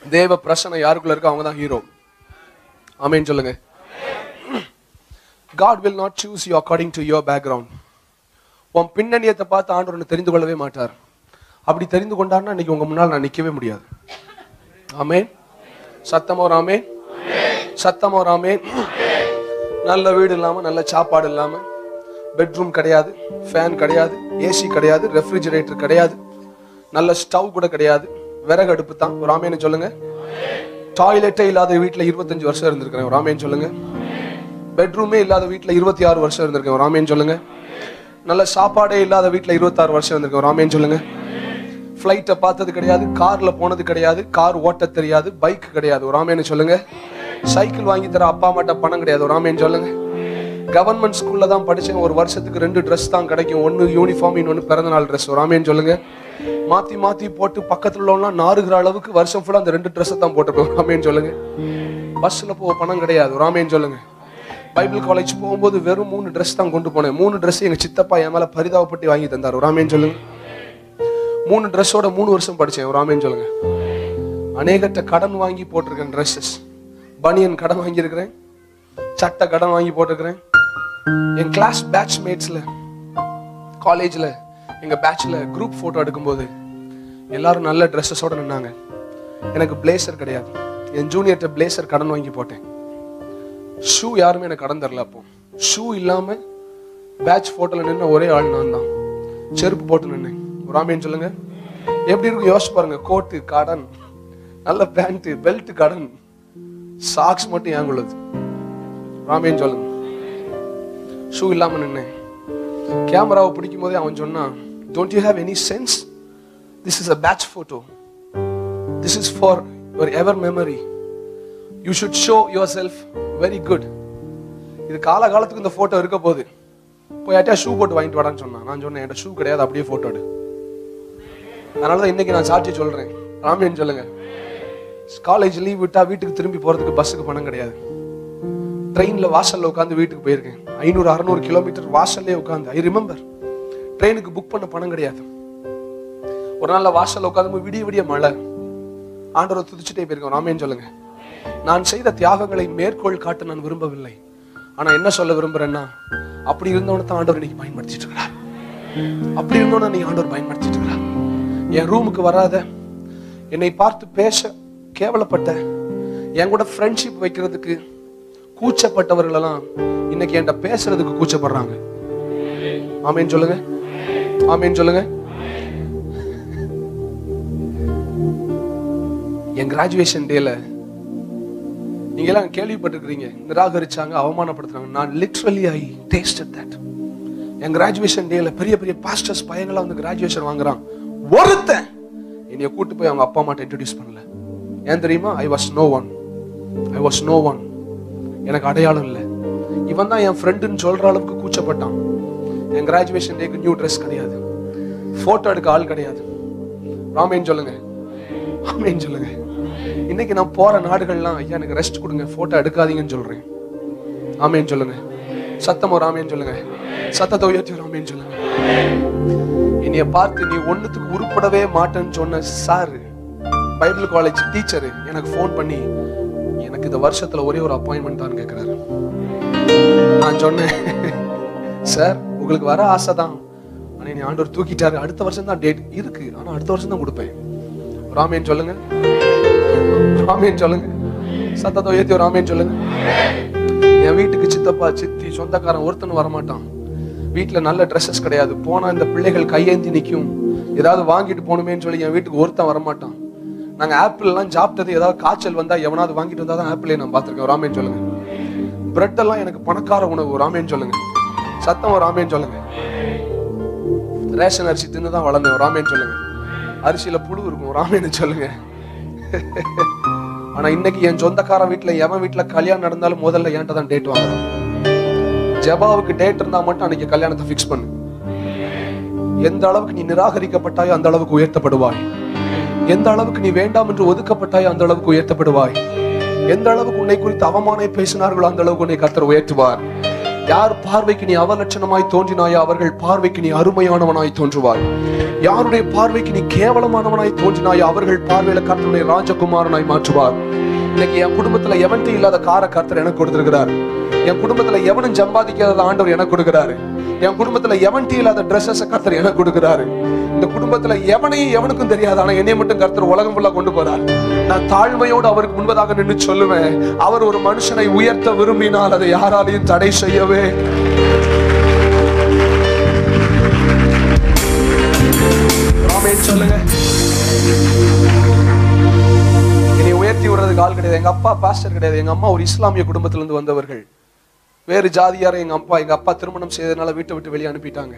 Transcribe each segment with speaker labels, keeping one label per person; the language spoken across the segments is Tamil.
Speaker 1: தேவ பிரசன்னம் யாருக்குள்ள இருக்கு அவங்க தான் ஹீரோ. ஆமென் சொல்லுங்க. God will not choose you according to your background. உன் பின்னணியத்தை பார்த்து ஆண்டவர் தெரிந்து கொள்ளவே மாட்டார். அப்படி தெரிந்து கொண்டார்னா இன்னைக்கு உங்க முன்னால் நான் நிக்கவே முடியாது. ஆமென். சத்தமா ஒரு ஆமென். சத்தமா ஒரு ஆமென். நல்ல வீடு இல்லாம, நல்ல சாப்பாடு இல்லாம, பெட்ரூம் கிடையாது, ஃபேன் கிடையாது, ஏசி கிடையாது, ரெஃப்ரிஜரேட்டர் கிடையாது, நல்ல ஸ்டவ் கூட கிடையாது, விறகு அடுப்பு தான். ஒரு ஆமென் சொல்லுங்க. டாய்லெட்டே இல்லாத வீட்டுல 25 வருஷம் இருந்திருக்கிறேன். ஒரு ஆமென் சொல்லுங்க. பெட்ரூமே இல்லாத வீட்டுல 26 வருஷம் இருந்திருக்கேன். ஒரு ஆமென் சொல்லுங்க. நல்ல சாப்பாடே இல்லாத வீட்டுல 26 வருஷம் இருந்திருக்கேன். ஒரு ஆமென் சொல்லுங்க. ஃபிளைட்டை பார்த்தது கிடையாது, கார்ல போனது கிடையாது, கார் ஓட்ட தெரியாது, பைக் கிடையாது. ஒரு ஆமென் சொல்லுங்க. சைக்கிள் வாங்கி தர அப்பா அம்மாட்ட பணம் கிடையாது. ஒரு ஆமென் சொல்லுங்க. கவர்மெண்ட் ஸ்கூல்ல தான் படிச்சேன். ஒரு வருஷத்துக்கு 2 ட்ரெஸ் தான் கிடைக்கும். ஒன்னு யூனிஃபார்ம், இன்னொன்னு பிறந்த நாள் ட்ரெஸ். ஒரு ஆமென் சொல்லுங்க. மாத்தி மாத்தி போட்டு பக்கத்துல உள்ளவங்க நாறுகிற அளவுக்கு வருஷம் ஃபுல்லா அந்த 2 ட்ரெஸ் தான் போட்டுருக்கோம். ஆமென் சொல்லுங்க. பஸ்ல போக பணம் கிடையாது. ஒரு ஆமென் சொல்லுங்க. பைபிள் காலேஜ் போகும்போது வெறும் 3 ட்ரெஸ் தான் கொண்டு போனேன். 3 ட்ரெஸ் எங்க சித்தப்பா என் மேல பரிதாபப்பட்டு வாங்கி தந்தார். ஒரு ஆமென் சொல்லுங்க. 3 ட்ரெஸ்ஸோட 3 வருஷம் படிச்சேன். ஒரு ஆமென் சொல்லுங்க. அநேகட்ட கடன் வாங்கி போட்டிருக்கேன். ட்ரெஸ்ஸஸ், பனியன் கடன் வாங்கி இருக்கிறேன், சட்டை கடன் வாங்கி போட்டிருக்கிறேன். என் கிளாஸ் பேட்ச்மேட்ஸ்ல காலேஜ்ல எங்க பேட்ச்ல குரூப் போட்டோ எடுக்கும்போது எல்லாரும் நல்ல ட்ரெஸ்ஸஸோட நின்னாங்க. எனக்கு பிளேசர் கிடையாது. என் ஜூனியர்ட்ட பிளேசர் கடன் வாங்கி போட்டேன். ஷூ யாருமே எனக்கு கடன் தரல. அப்போ ஷூ இல்லாம பேட்ச் போட்டோல நின்ன ஒரே ஆள் நான் தான். செருப்பு போட்டு நின்னேன். ஒரு ஆமென் சொல்லுங்க. எப்படி இருக்கும் யோசிச்சு பாருங்க. கோட்டு கடன், நல்ல பேண்ட், பெல்ட் கடன், சாக்ஸ் மட்டும் ஏன் உள்ளது. ஆமென் சொல்லுங்க. ஷூ இல்லாம நின்னேன். கேமராவை பிடிக்கும் போதே அவன் சொன்னான், don't you have any sense? This is a batch photo. This is for your ever memory. You should show yourself very good. இது காலகாலத்துக்கு இந்த போட்டோ இருக்க போகுது. போய் யார்ட்டா ஷூ போட்டு வாங்கிட்டு வாடான்னு சொன்னான். நான் சொன்னேன், என்கிட்ட ஷூ கிடையாது, அப்படியே போட்டோ எடு. அதனாலதான் இன்னைக்கு நான் சாட்சி சொல்றேன். ஆமென் சொல்லுங்க. காலேஜ் லீவ் விட்டா வீட்டுக்கு திரும்பி போறதுக்கு பஸ்ஸுக்கு பணம் கிடையாது. ட்ரெயின்ல வாசல்ல உட்காந்து வீட்டுக்கு போயிருக்கேன். 500-600 கிலோமீட்டர் வாசல்லே உட்காந்து. I remember. ட்ரெயினுக்கு புக் பண்ண பணம் கிடையாது. ஒரு நாள்ல வாசல்ல உட்காந்து விடிய விடிய மழை. ஆண்டவரை துதிச்சுட்டே போயிருக்கேன். ஆமென் சொல்லுங்க. நான் செய்த தியாகங்களை மேற்கோள் காட்ட நான் விரும்பவில்லை. ஆனா என்ன சொல்ல விரும்புறேன்னா, அப்படி இருந்தவன தான் ஆண்டவர் இன்னைக்கு பயன்படுத்திட்டு இருக்கிறார். அப்படி இருந்தவன நீ ஆண்டவர் பயன்படுத்திட்டு இருக்கிறார். என் ரூமுக்கு வராத, என்னை பார்த்து பேச கேவலப்பட்ட, என் கூட ஃப்ரெண்ட்ஷிப் வைக்கிறதுக்கு கூச்சப்பட்டவர்கள் எல்லாம் இன்னைக்கு என்கிட்ட பேசுறதுக்கு கூச்சப்படுறாங்க. ஆமென் சொல்லுங்க. ஆமென் சொல்லுங்க. என் கிராஜுவேஷன் டேல நீங்க எல்லாம் கேள்விப்பட்டிருக்கிறீங்க, நிராகரிச்சாங்க, அவமானப்படுத்துறாங்க. நான் literally I tasted that. N graduation டேல பெரிய பெரிய பாஸ்டர்ஸ் பையங்களா வந்து கிராஜுவேஷன் வாங்குறான். ஒருத்தன் என்னைய கூட்டு போய் அவங்க அப்பா அம்மாட்ட இன்ட்ரோடியூஸ் பண்ணல. ஏன் தெரியுமா? I was no one. எனக்கு அடையாளம் இல்லை. இவன் தான் என் ஃப்ரெண்டுன்னு சொல்ற அளவுக்கு கூச்சப்பட்டான். என் கிராஜுவேஷன் டேக்கு நியூ ட்ரெஸ் கிடையாது, போட்டோ எடுக்க ஆள் கிடையாது. ஆமென் சொல்லுங்க. ஆமென் சொல்லுங்க. இன்னைக்கு நான் போற நாடுகள்லாம், ஐயா எனக்கு ரெஸ்ட் கொடுங்க, போட்டோ எடுக்காதீங்கன்னு சொல்றேன். ஆமென் சொல்லுங்க. சத்தம் ஒரு ஆமென் சொல்லுங்க. சத்தத்தை உயர்த்தி ஒரு ஆமென் சொல்லுங்க. என்னைய பார்த்து நீ ஒண்ணுத்துக்கு உருப்படவே மாட்டேன்னு சொன்ன சார், பைபிள் காலேஜ் டீச்சர் எனக்கு போன் பண்ணி, எனக்கு இந்த வருஷத்துல ஒரே ஒரு அப்பாயின்மெண்ட் தான் கேட்கிறாரு. நான் சொன்னேன், சார் உங்களுக்கு வர ஆசை தான், ஆனா நீ ஆண்டவர் தூக்கிட்டாரு, அடுத்த வருஷம் தான் டேட் இருக்கு, ஆனா அடுத்த வருஷம் தான் கொடுப்பேன். ஆமென் சொல்லுங்க. ஆமென் சொல்லுங்க. சத்தத்தை உயர்த்தி ஒரு ஆமென் சொல்லுங்க. என் வீட்டுக்கு சித்தப்பா சித்தி சொந்தக்காரன் ஒருத்தன் வரமாட்டான். வீட்டுல நல்ல ட்ரெஸ்ஸஸ் கிடையாது. போனா இந்த பிள்ளைகள் கையேந்தி நிற்கும். ஏதாவது வாங்கிட்டு போகணுமேன்னு சொல்லி என் வீட்டுக்கு ஒருத்தன் வரமாட்டான். நாங்க ஆப்பிள் எல்லாம் சாப்பிட்டது, ஏதாவது காய்ச்சல் வந்தா எவனாவது வாங்கிட்டு வந்தா தான் ஆப்பிளே நான் பார்த்திருக்கேன். ஒரு ஆமென் சொல்லுங்க. பிரெட் எல்லாம் எனக்கு பணக்கார உணவு. ஒரு ஆமென் சொல்லுங்க. சத்தம் ஒரு ஆமென் சொல்லுங்க. ரேஷன் அரிசி தின்னு தான் வளர்ந்தேன். ஒரு ஆமென் சொல்லுங்க. அரிசியில புழு இருக்கும். ஒரு ஆமென் சொல்லுங்க. ஆனா இன்னைக்கு என் சொந்தக்கார வீட்டுல, எவன் வீட்டுல கல்யாணம் நடந்தாலும் முதல்ல என்கிட்ட தான் டேட் வாங்குறான். ஜெபாவுக்கு டேட் இருந்தா மட்டும் அன்னைக்கு கல்யாணத்தை பிக்ஸ் பண்ணு. எந்த அளவுக்கு நீ நிராகரிக்கப்பட்டாயோ அந்த அளவுக்கு உயர்த்தப்படுவாய். எந்த அளவுக்கு நீ வேண்டாம் என்று ஒதுக்கப்பட்டாயோ அந்த அளவுக்கு உயர்த்தப்படுவாய். எந்த அளவுக்கு உன்னை குறித்து அவமானம் பேசினார்களோ அந்த அளவுக்கு உன்னை கர்த்தர் உயர்த்துவார். யார் பார்வைக்கு நீ அவலட்சணமாய் தோன்றினாயோ அவர்கள் பார்வைக்கு நீ அருமையானவனாய் தோன்றுவாய். யாருடைய பார்வைக்கு நீ கேவலமானவனாய் தோன்றினாயோ அவர்கள் பார்வையில கர்த்தருடைய ராஜகுமாரனாய் மாற்றுவார். இன்னைக்கு என் குடும்பத்துல எவன்ட்டு இல்லாத கார கர்த்தர் எனக்கு கொடுத்திருக்கிறார். என் குடும்பத்துல எவனும் சம்பாதிக்காத ஆண்டவர் எனக்கு கொடுக்கிறாரு. என் குடும்பத்துல எவன்ட்டு இல்லாத ட்ரெஸ்ஸஸ் கர்த்தர் எனக்கு கொடுக்கிறாரு. இந்த குடும்பத்துல எவனையும் எவனுக்கும் தெரியாது, ஆனா என்னை மட்டும் கர்த்தர் உலகம் ஃபுல்லா கொண்டு போறார். நான் தாழ்மையோடு அவருக்கு முன்பதாக நின்று சொல்லுவேன், அவர் ஒரு மனுஷனை உயர்த்த விரும்பினால் அதை யாராலையும் தடை செய்யவே. ஆமென் சொல்லுங்க. என்னை உயர்த்தி விடுறதுக்கு ஆள் கிடையாது. எங்க அப்பா பாஸ்டர் கிடையாது. எங்க அம்மா ஒரு இஸ்லாமிய குடும்பத்திலிருந்து வந்தவர்கள். வேறு ஜாதியார எங்க அப்பா திருமணம் செய்ததுனால வீட்டை விட்டு வெளியே அனுப்பிட்டாங்க.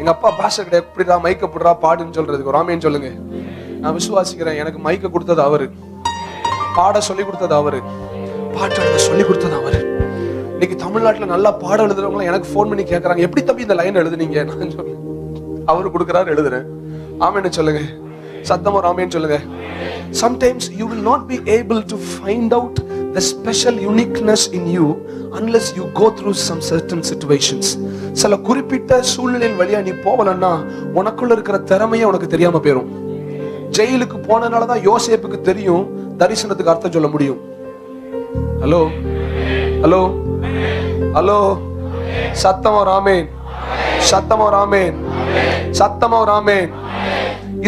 Speaker 1: எங்க அப்பா பாஸ்டர் கிடையாது. எப்படிடா மைக்க போடுறா பாடுன்னு சொல்றதுக்கு. ஆமென் சொல்லுங்க. நான் விசுவாசிக்கிறேன், எனக்கு மைக்க கொடுத்தது அவரு, பாட சொல்லி கொடுத்தது அவரு, பாட்டு எழுத சொல்லி கொடுத்தது அவரு. இன்னைக்கு தமிழ்நாட்டுல நல்லா பாடம் எழுதுறவங்க எனக்கு போன் பண்ணி கேட்கறாங்க, எப்படி தம்பி இந்த லைன் எழுதுனீங்க? நான் சொல்றேன், அவரு கொடுக்கறாரு எழுதுறேன். ஆமென் சொல்லுங்க. சத்தமா ஆமென் சொல்லுங்க. Sometimes you will not be able to find out the special uniqueness in you unless you go through some certain situations. சில குறிப்பிட்ட சூழ்நிலையின் வழியா நீ போவலன்னா உனக்குள்ள இருக்கிற திறமையே உனக்கு தெரியாம போயிடும். ஜெயிலுக்கு போனனாலதான் யோசேப்புக்கு தெரியும் தரிசனத்துக்கு அர்த்தம் சொல்ல முடியும். ஹலோ ஹலோ ஹலோ, சத்தமா ஆமென், சத்தமா ஆமென், சத்தமா ஆமென்.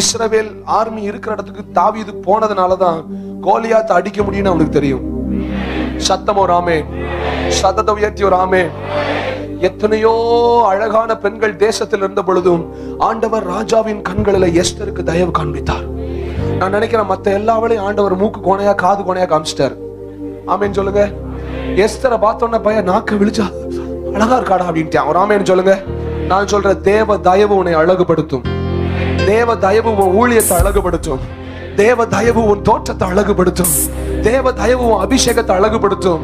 Speaker 1: இஸ்ரவேல் ஆர்மி இருக்கிற இடத்துக்கு தாவீது போனதுனாலதான் கோலியாத்தை அடிக்க முடியும்னு அவனுக்கு தெரியும். சத்தமோ ராமே, சத்தத்தை உயர்த்தி ஒரு ஆமென். எத்தனையோ அழகான பெண்கள் தேசத்தில் இருந்த பொழுதும் ஆண்டவர் ராஜாவின் கண்களில் எஸ்தருக்கு தயவு காண்பித்தார். நான் நினைக்கிறேன் மத்த எல்லாவளையும் ஆண்டவர் மூக்கு கோணையா காது கோணையா காமிச்சிட்டார். ஆமென் சொல்லுங்க. எஸ்தரை பார்த்தோன்ன பையன் நாக்க விழிச்சா அழகா இருக்காடா அப்படின்ட்டு ஒரு ஆமென் சொல்லுங்க. நான் சொல்றேன், தேவ தயவு உன்னை அழகுபடுத்தும். தேவ தயவு உன் ஊழியத்தை அழகுபடுத்தும். தேவ தயவு உன் தோற்றத்தை அழகுபடுத்தும். தேவ தயவு உன் அபிஷேகத்தை அழகுபடுத்தும்.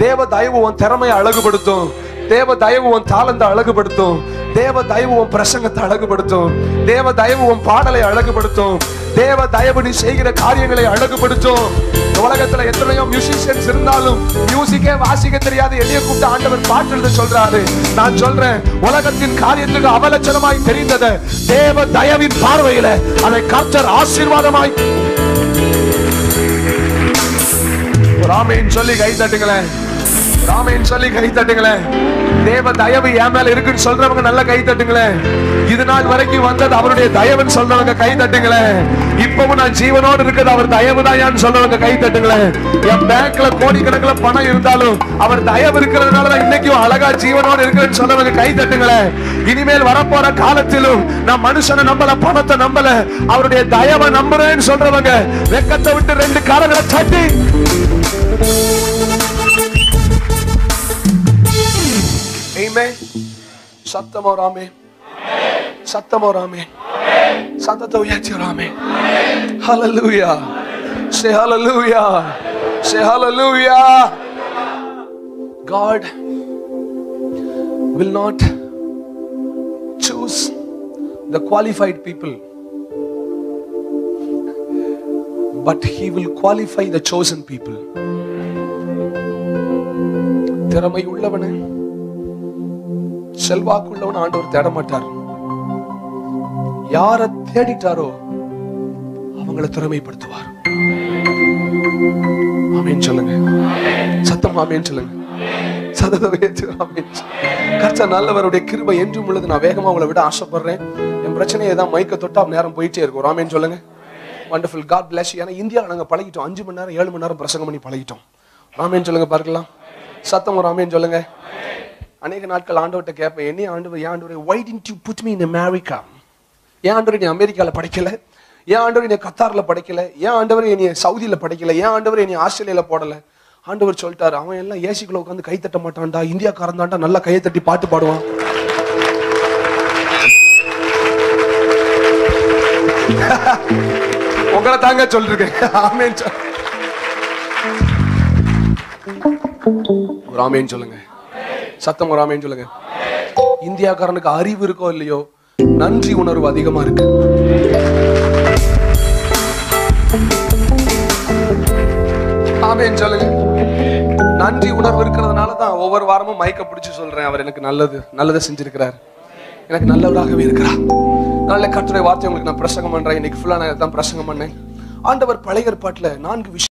Speaker 1: தேவ தயவு உன் திறமையை அழகுபடுத்தும். தேவ தயவு உன் தாளத்தை அழகுபடுத்தும். தேவ தயவு உன் பிரசங்கத்தை அழகுபடுத்தும். தேவ தயவு உன் பாடலை அழகுபடுத்தும். தேவ தயவு நீ செய்கிற காரியங்களை அழகுபடுத்தும். உலகத்துல எத்தனையோ மியூசிஷியன்ஸ் இருந்தாலும் மியூசிக்கே வாசிக்க தெரியாது எளிய கூப்பிட்டு ஆண்டவர் பாட்டு எழுத சொல்றாரு. நான் சொல்றேன், உலகத்தின் காரியத்துக்கு அவலட்சணமாய் தெரிந்தது தேவ தயவின் பார்வையில அதை கர்த்தர் ஆசீர்வாதமாய். ராமேன் சொல்லி கை தட்டுங்களேன், ராமேன் சொல்லி கை தட்டுங்களேன். தேவ தயவு என் மேல இருக்குன்னு சொல்றவங்க நல்ல கை தட்டுங்களேன். இது நாள் வரைக்கும் வந்தது அவருடைய தயவுன்னு சொல்றவங்க கை தட்டுங்களேன். இப்பவும் நான் ஜீவனோடு இருக்கிறது அவர் தயவுதான் சொல்றவங்க கை தட்டுங்களேன். என் பேங்க்ல கோடிக்கணக்கில் பணம் இருந்தாலும் அவர் தயவு இருக்கிறதுனாலதான் இன்னைக்கும் அழகா ஜீவனோடு இருக்கிறேன்னு சொல்றவங்க கை தட்டுங்களேன். இனிமேல் வரப்போற காலத்திலும் நான் மனுஷனை நம்பல, பணத்தை நம்பல, அவருடைய தயவை நம்புறேன்னு சொல்றவங்க வெக்கத்தை விட்டு ரெண்டு காலங்களை தட்டி சத்தமோ ராமே, சத்தமோ ராமே, சத்தத்தை உயர்த்தி ராமே. ஹல்லேலூயா, say hallelujah, say hallelujah. God will not choose the qualified people, but he will qualify the chosen people. திறமை உள்ளவனே, செல்வாக்குள்ளவன் ஆண்டவர் தேட மாட்டார். யாரை தேடிட்டாரோ அவங்களை திறமைப்படுத்துவார். ஆமென் சொல்லுங்க. சத்தம் ஆமென் சொல்லுங்க. கர்த்தர் நல்லவருடைய கிருபை என்றும் உள்ளது. நான் வேகமா உங்களை விட ஆசைப்படுறேன். என் பிரச்சனையை ஏதாவது மைக்க தொட்டா நேரம் போயிட்டே இருக்கும். ஆமென் சொல்லுங்க. Wonderful, God bless you. ஏன்னா இந்தியாவில் நாங்கள் பழகிட்டோம், 5 மணி நேரம் 7 மணி நேரம் பிரசங்கம் பண்ணி பழகிட்டோம். ஆமென் சொல்லுங்க பார்க்கலாம். சத்தம் ஒரு ஆமென் சொல்லுங்க. அநேக நாட்கள் ஆண்டவர்கிட்ட கேட்பேன், என்ன ஆண்டவர், ஏன் ஆண்டவரே, why didn't you put me in America? ஏன் ஆண்டவரே நீ அமெரிக்கால படைக்கல? ஏன் ஆண்டவரே நீ கத்தார்ல படைக்கல? ஏன் ஆண்டவரே நீ சவுதியில படைக்கல? ஏன் ஆண்டவரே நீ ஆஸ்திரேலியால போடல? ஆண்டவர் சொல்லிட்டாரு, அவன் எல்லாம் ஏசிக்குள்ள உட்காந்து கை தட்ட மாட்டான்டா, இந்தியாக்காரன் தான்டா நல்லா கையை தட்டி பாட்டு பாடுவான். உங்களை தாங்க சொல்லிருக்கேன். ஆமென் ஒரு ஆமென் சொல்லுங்க. சத்தம் ஒரு ஆமென் சொல்லுங்க. இந்தியாக்காரனுக்கு அறிவு இருக்கோ இல்லையோ, நன்றி உணர்வு அதிகமா இருக்கு. ஆமென் சொல்லுங்க. நன்றி உணர்வு இருக்கிறதுனால தான் ஒவ்வொரு வாரமும் மைக்க பிடிச்சு சொல்றேன், அவர் எனக்கு நல்லதை செஞ்சிருக்கிறார், எனக்கு நல்லவராகவே இருக்கிறார். நல்ல கர்த்தருடைய வார்த்தை உங்களுக்கு நான் பிரசங்கம் பண்றேன். இன்னைக்கு ஃபுல்லா நான் தான் பிரசங்கம் பண்ணேன். ஆண்டவர் பழைய ஏற்பாட்டுல 4 விஷயம்